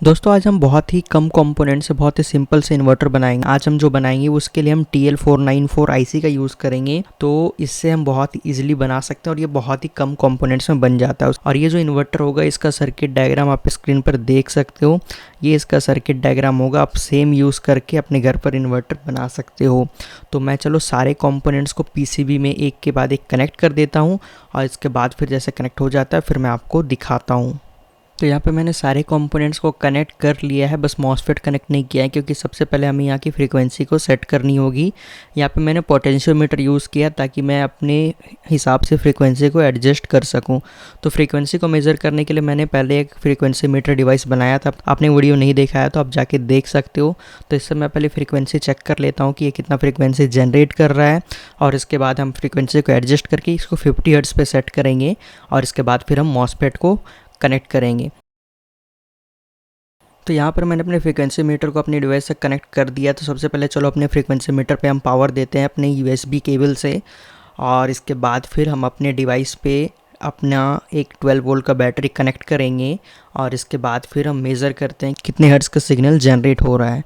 दोस्तों आज हम बहुत ही कम कंपोनेंट से बहुत ही सिंपल से इन्वर्टर बनाएंगे। आज हम जो बनाएंगे उसके लिए हम TL494 IC का यूज़ करेंगे। तो इससे हम बहुत ही ईजिली बना सकते हैं और ये बहुत ही कम कंपोनेंट्स में बन जाता है। और ये जो इन्वर्टर होगा इसका सर्किट डायग्राम आप स्क्रीन पर देख सकते हो। ये इसका सर्किट डायग्राम होगा। आप सेम यूज़ करके अपने घर पर इन्वर्टर बना सकते हो। तो मैं चलो सारे कंपोनेंट्स को PCB में एक के बाद एक कनेक्ट कर देता हूँ और इसके बाद फिर जैसे कनेक्ट हो जाता है फिर मैं आपको दिखाता हूँ। तो यहाँ पे मैंने सारे कंपोनेंट्स को कनेक्ट कर लिया है, बस मॉसफेट कनेक्ट नहीं किया है क्योंकि सबसे पहले हमें यहाँ की फ्रीक्वेंसी को सेट करनी होगी। यहाँ पे मैंने पोटेंशियोमीटर यूज़ किया ताकि मैं अपने हिसाब से फ्रीक्वेंसी को एडजस्ट कर सकूँ। तो फ्रीक्वेंसी को मेज़र करने के लिए मैंने पहले एक फ्रीक्वेंसी मीटर डिवाइस बनाया था। आपने वीडियो नहीं देखा है तो आप जाके देख सकते हो। तो इससे मैं पहले फ्रीक्वेंसी चेक कर लेता हूँ कि ये कितना फ्रीक्वेंसी जनरेट कर रहा है और इसके बाद हम फ्रीक्वेंसी को एडजस्ट करके इसको 50 हर्ट्ज़ पे सेट करेंगे और इसके बाद फिर हम मॉसफेट को कनेक्ट करेंगे। तो यहाँ पर मैंने अपने फ्रीक्वेंसी मीटर को अपनी डिवाइस से कनेक्ट कर दिया। तो सबसे पहले चलो अपने फ्रीक्वेंसी मीटर पे हम पावर देते हैं अपने USB केबल से और इसके बाद फिर हम अपने डिवाइस पे अपना एक 12 वोल्ट का बैटरी कनेक्ट करेंगे और इसके बाद फिर हम मेज़र करते हैं कितने हर्ट्ज़ का सिग्नल जनरेट हो रहा है।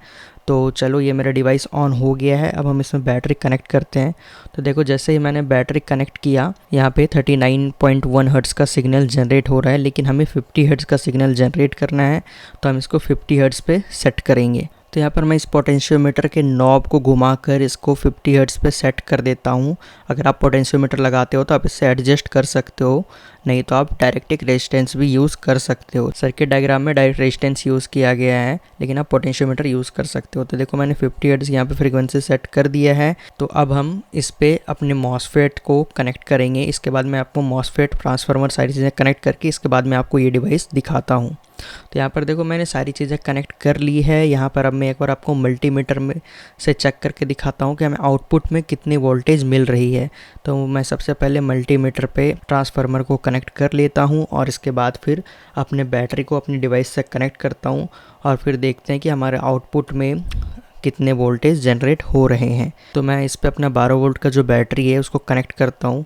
तो चलो ये मेरा डिवाइस ऑन हो गया है। अब हम इसमें बैटरी कनेक्ट करते हैं। तो देखो जैसे ही मैंने बैटरी कनेक्ट किया यहाँ पे 39.1 हर्ट्ज़ का सिग्नल जनरेट हो रहा है, लेकिन हमें 50 हर्ट्ज़ का सिग्नल जनरेट करना है तो हम इसको 50 हर्ट्ज़ पे सेट करेंगे। तो यहाँ पर मैं इस पोटेंशियोमीटर के नॉब को घुमाकर इसको 50 हर्ट्ज़ पे सेट कर देता हूँ। अगर आप पोटेंशियोमीटर लगाते हो तो आप इससे एडजस्ट कर सकते हो, नहीं तो आप डायरेक्ट एक रेजिस्टेंस भी यूज़ कर सकते हो। सर्किट डायग्राम में डायरेक्ट रेजिस्टेंस यूज़ किया गया है, लेकिन आप पोटेंशियोमीटर यूज़ कर सकते हो। तो देखो मैंने 50 हर्ट्ज़ यहाँ पे फ्रीक्वेंसी सेट कर दिया है। तो अब हम इस पे अपने मॉसफेट को कनेक्ट करेंगे। इसके बाद मैं आपको मॉसफेट, ट्रांसफार्मर सारी चीज़ें कनेक्ट करके इसके बाद मैं आपको ये डिवाइस दिखाता हूँ। तो यहाँ पर देखो मैंने सारी चीज़ें कनेक्ट कर ली है। यहाँ पर अब मैं एक बार आपको मल्टीमीटर में से चेक करके दिखाता हूँ कि हमें आउटपुट में कितनी वोल्टेज मिल रही है। तो मैं सबसे पहले मल्टीमीटर पे ट्रांसफार्मर को कनेक्ट कर लेता हूँ और इसके बाद फिर अपने बैटरी को अपनी डिवाइस से कनेक्ट करता हूँ और फिर देखते हैं कि हमारे आउटपुट में कितने वोल्टेज जनरेट हो रहे हैं। तो मैं इस पर अपना 12 वोल्ट का जो बैटरी है उसको कनेक्ट करता हूँ।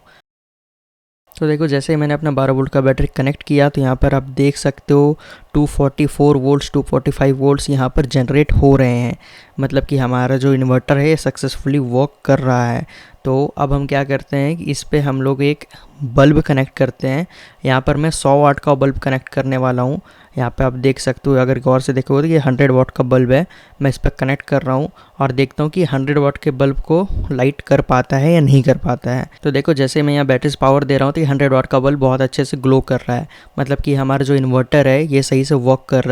तो देखो जैसे ही मैंने अपना 12 वोल्ट का बैटरी कनेक्ट किया तो यहाँ पर आप देख सकते हो 244 वोल्ट्स 245 वोल्ट्स यहाँ पर जनरेट हो रहे हैं। मतलब कि हमारा जो इन्वर्टर है सक्सेसफुली वर्क कर रहा है। तो अब हम क्या करते हैं कि इस पे हम लोग एक बल्ब कनेक्ट करते हैं। यहाँ पर मैं 100 वाट का बल्ब कनेक्ट करने वाला हूँ। यहाँ पे आप देख सकते हो, अगर गौर से देखोगे तो ये 100 वाट का बल्ब है। मैं इस पर कनेक्ट कर रहा हूँ और देखता हूँ कि 100 वाट के बल्ब को लाइट कर पाता है या नहीं कर पाता है। तो देखो जैसे मैं यहाँ बैटरी से पावर दे रहा हूँ तो ये 100 वाट का बल्ब बहुत अच्छे से ग्लो कर रहा है। मतलब कि हमारा जो इन्वर्टर है ये सही से वर्क कर रहा है।